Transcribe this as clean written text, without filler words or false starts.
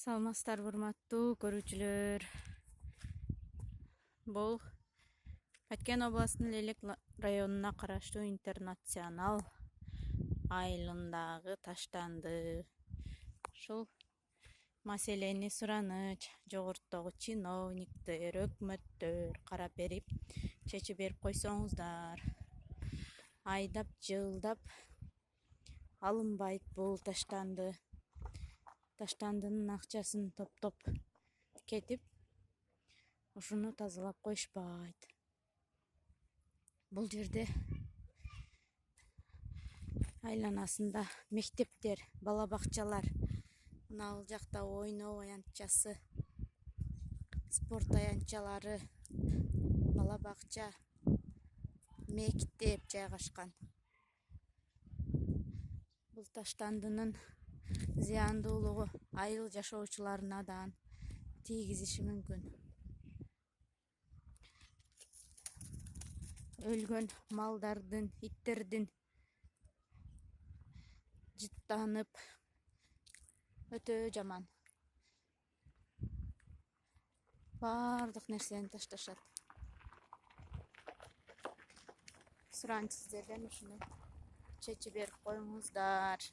Саламатсыздар, урматтуу көрүүчүлөр. Бул Баткен областынын Лелек районуна караштуу Интернационал айылындагы таштанды. Ушул маселени сураныч жогорудагы чиновниктер, өкмөттөр карап берип, чечип берип койсоңуздар. Айдап, жылдап алынбайт бул таштанды. Таштандынын акчасын топтоп кетип, ушуну тазалап коюшпайт. Бул жерде айланасында мектептер, бала бакчалар, мына ал жакта ойноо аянтчасы, спорт аянтчалары, бала бакча, мектеп жайгашкан. Бул таштандынын зыяндуулугу айыл жашоочуларына да тийгизиши мүмкүн. Өлгөн малдардын, иттердин жыттанып өтө жаман. Бардык нерсени ташташат. Суранчы сиздерден ушуну чечип берип коюңуздар.